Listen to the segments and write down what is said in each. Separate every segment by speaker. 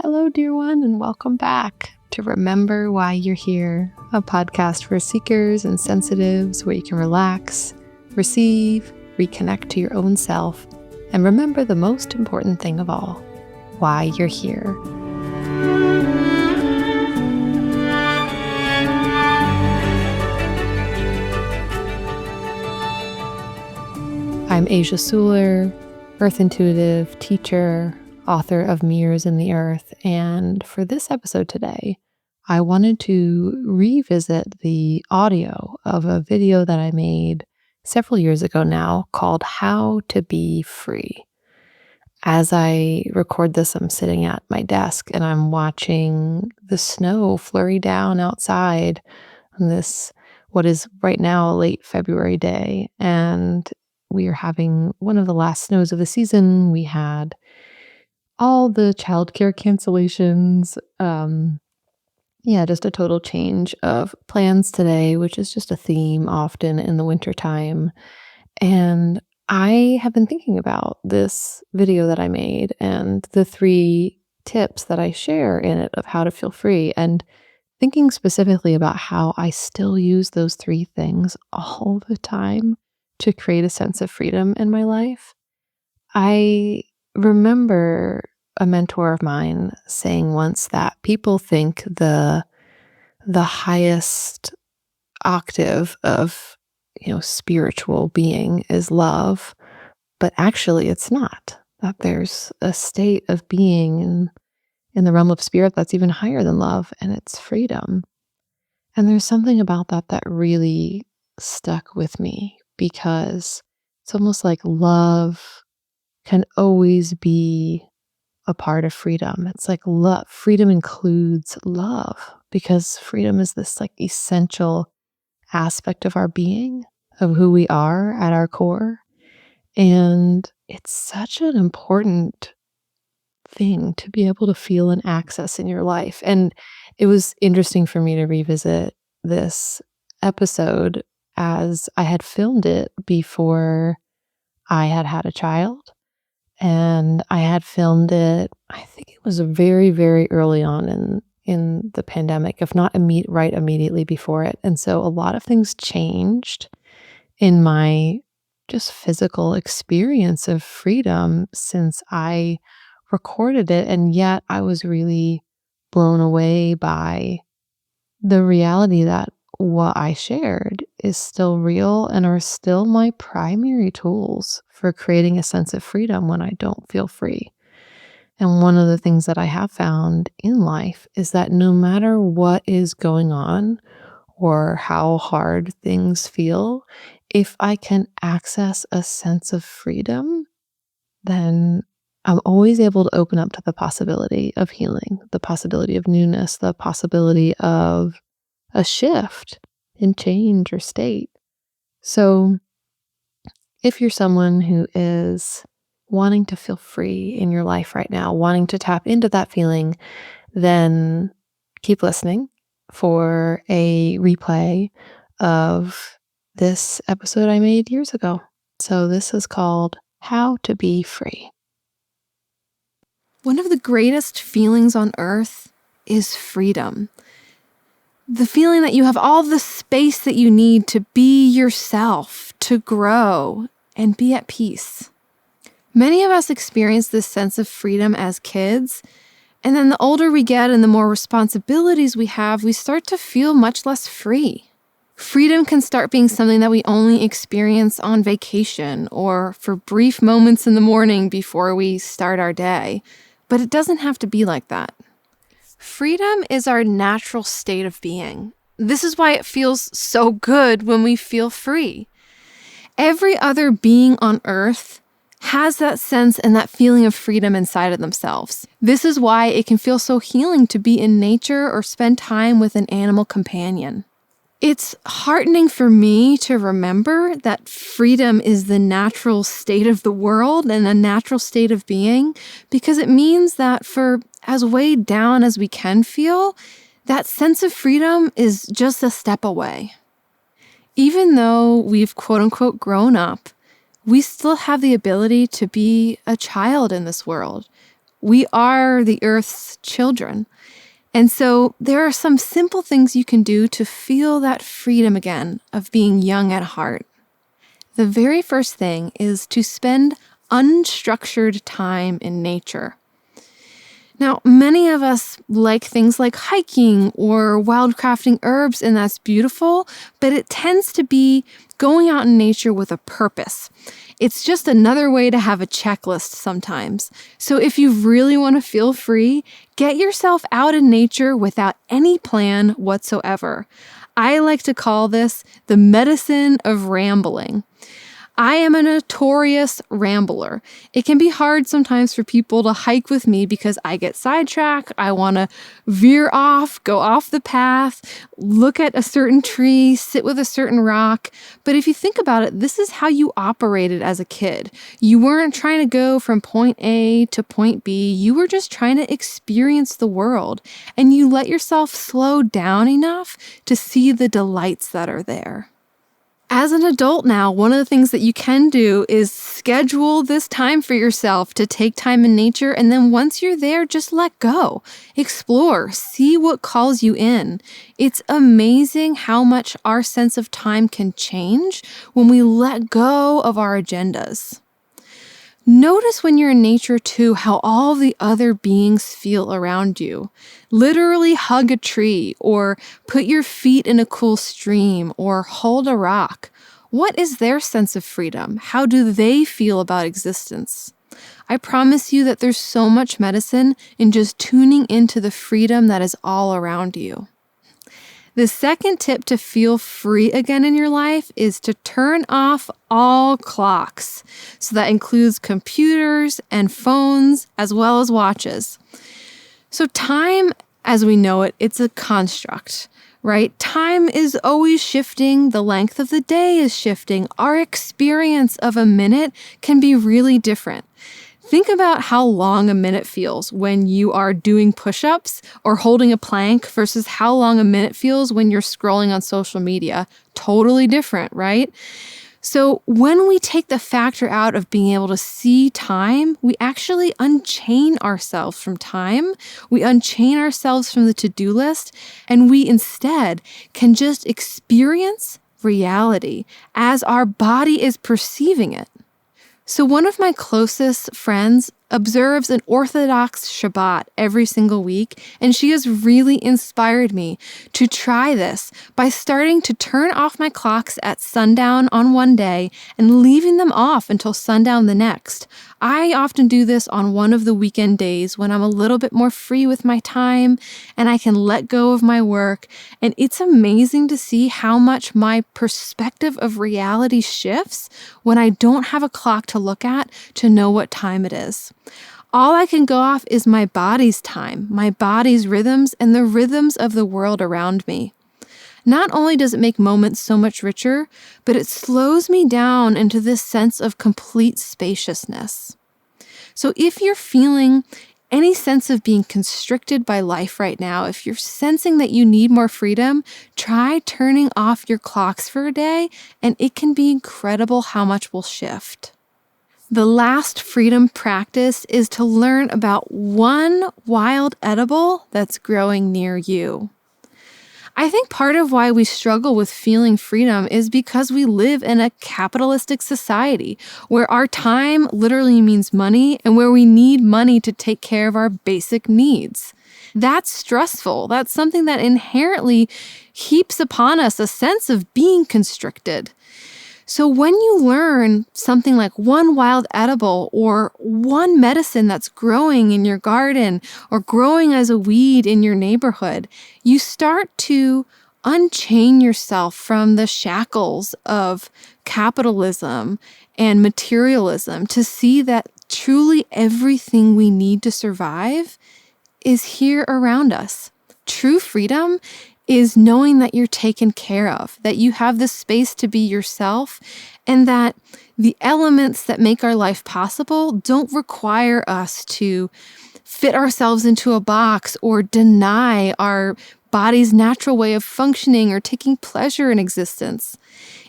Speaker 1: Hello, dear one, and welcome back to Remember Why You're Here, a podcast for seekers and sensitives where you can relax, receive, reconnect to your own self, and remember the most important thing of all, why you're here. I'm Asia Suler, Earth Intuitive, teacher, author of Mirrors in the Earth, and for this episode today, I wanted to revisit the audio of a video that I made several years ago now called How to Be Free. As I record this, I'm sitting at my desk and I'm watching the snow flurry down outside on this, what is right now a late February day, and we are having one of the last snows of the season. We had all the childcare cancellations. Just a total change of plans today, which is just a theme often in the wintertime. And I have been thinking about this video that I made and the 3 tips that I share in it of how to feel free, and thinking specifically about how I still use those 3 things all the time to create a sense of freedom in my life. I remember a mentor of mine saying once that people think the highest octave of, spiritual being is love, but actually it's not. That there's a state of being in the realm of spirit that's even higher than love, and it's freedom. And there's something about that that really stuck with me, because it's almost like love can always be a part of freedom. It's like love. Freedom includes love, because freedom is this like essential aspect of our being, of who we are at our core. And it's such an important thing to be able to feel and access in your life. And it was interesting for me to revisit this episode as I had filmed it before I had had a child. And I had filmed it, I think it was very, very early on in the pandemic, if not right immediately before it. And so a lot of things changed in my just physical experience of freedom since I recorded it. And yet I was really blown away by the reality that what I shared is still real and are still my primary tools for creating a sense of freedom when I don't feel free. And one of the things that I have found in life is that no matter what is going on or how hard things feel, if I can access a sense of freedom, then I'm always able to open up to the possibility of healing, the possibility of newness, the possibility of a shift in change or state. So if you're someone who is wanting to feel free in your life right now, wanting to tap into that feeling, then keep listening for a replay of this episode I made years ago. So this is called How to Be Free.
Speaker 2: One of the greatest feelings on earth is freedom. The feeling that you have all the space that you need to be yourself, to grow, and be at peace. Many of us experience this sense of freedom as kids, and then the older we get and the more responsibilities we have, we start to feel much less free. Freedom can start being something that we only experience on vacation or for brief moments in the morning before we start our day, but it doesn't have to be like that. Freedom is our natural state of being. This is why it feels so good when we feel free. Every other being on earth has that sense and that feeling of freedom inside of themselves. This is why it can feel so healing to be in nature or spend time with an animal companion. It's heartening for me to remember that freedom is the natural state of the world and a natural state of being, because it means that for as weighed down as we can feel, that sense of freedom is just a step away. Even though we've quote unquote grown up, we still have the ability to be a child in this world. We are the earth's children. And so there are some simple things you can do to feel that freedom again of being young at heart. The very first thing is to spend unstructured time in nature. Now, many of us like things like hiking or wildcrafting herbs, and that's beautiful, but it tends to be going out in nature with a purpose. It's just another way to have a checklist sometimes. So if you really want to feel free, get yourself out in nature without any plan whatsoever. I like to call this the medicine of rambling. I am a notorious rambler. It can be hard sometimes for people to hike with me because I get sidetracked. I want to veer off, go off the path, look at a certain tree, sit with a certain rock. But if you think about it, this is how you operated as a kid. You weren't trying to go from point A to point B. You were just trying to experience the world, and you let yourself slow down enough to see the delights that are there. As an adult now, one of the things that you can do is schedule this time for yourself to take time in nature. And then once you're there, just let go, explore, see what calls you in. It's amazing how much our sense of time can change when we let go of our agendas. Notice when you're in nature too, how all the other beings feel around you. Literally hug a tree or put your feet in a cool stream or hold a rock. What is their sense of freedom? How do they feel about existence? I promise you that there's so much medicine in just tuning into the freedom that is all around you. The second tip to feel free again in your life is to turn off all clocks. So that includes computers and phones as well as watches. So time, as we know it, it's a construct, right? Time is always shifting. The length of the day is shifting. Our experience of a minute can be really different. Think about how long a minute feels when you are doing push-ups or holding a plank versus how long a minute feels when you're scrolling on social media. Totally different, right? So when we take the factor out of being able to see time, we actually unchain ourselves from time. We unchain ourselves from the to-do list, and we instead can just experience reality as our body is perceiving it. So one of my closest friends observes an Orthodox Shabbat every single week, and she has really inspired me to try this by starting to turn off my clocks at sundown on one day and leaving them off until sundown the next. I often do this on one of the weekend days when I'm a little bit more free with my time and I can let go of my work, and it's amazing to see how much my perspective of reality shifts when I don't have a clock to look at to know what time it is. All I can go off is my body's time, my body's rhythms, and the rhythms of the world around me. Not only does it make moments so much richer, but it slows me down into this sense of complete spaciousness. So if you're feeling any sense of being constricted by life right now, if you're sensing that you need more freedom, try turning off your clocks for a day, and it can be incredible how much will shift. The last freedom practice is to learn about one wild edible that's growing near you. I think part of why we struggle with feeling freedom is because we live in a capitalistic society where our time literally means money and where we need money to take care of our basic needs. That's stressful. That's something that inherently heaps upon us a sense of being constricted. So when you learn something like one wild edible or one medicine that's growing in your garden or growing as a weed in your neighborhood, you start to unchain yourself from the shackles of capitalism and materialism to see that truly everything we need to survive is here around us. True freedom is knowing that you're taken care of, that you have the space to be yourself, and that the elements that make our life possible don't require us to fit ourselves into a box or deny our body's natural way of functioning or taking pleasure in existence.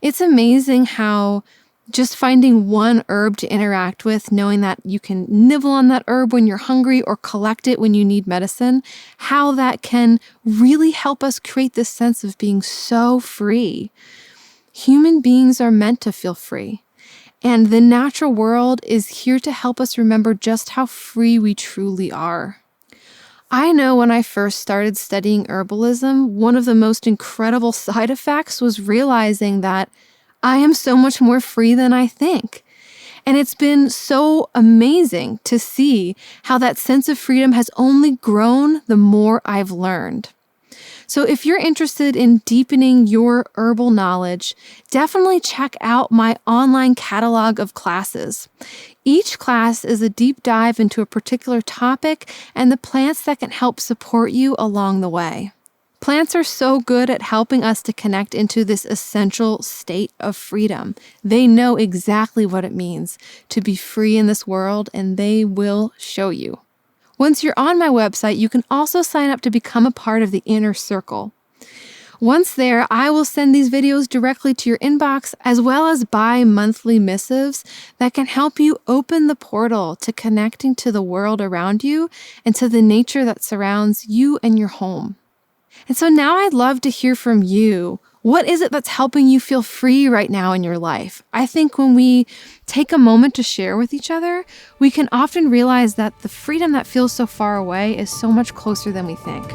Speaker 2: It's amazing how Just finding one herb to interact with, knowing that you can nibble on that herb when you're hungry or collect it when you need medicine, how that can really help us create this sense of being so free. Human beings are meant to feel free, and the natural world is here to help us remember just how free we truly are. I know when I first started studying herbalism, one of the most incredible side effects was realizing that I am so much more free than I think. And it's been so amazing to see how that sense of freedom has only grown the more I've learned. So if you're interested in deepening your herbal knowledge, definitely check out my online catalog of classes. Each class is a deep dive into a particular topic and the plants that can help support you along the way. Plants are so good at helping us to connect into this essential state of freedom. They know exactly what it means to be free in this world, and they will show you. Once you're on my website, you can also sign up to become a part of the inner circle. Once there, I will send these videos directly to your inbox, as well as bi-monthly missives that can help you open the portal to connecting to the world around you and to the nature that surrounds you and your home. And so now I'd love to hear from you. What is it that's helping you feel free right now in your life? I think when we take a moment to share with each other, we can often realize that the freedom that feels so far away is so much closer than we think.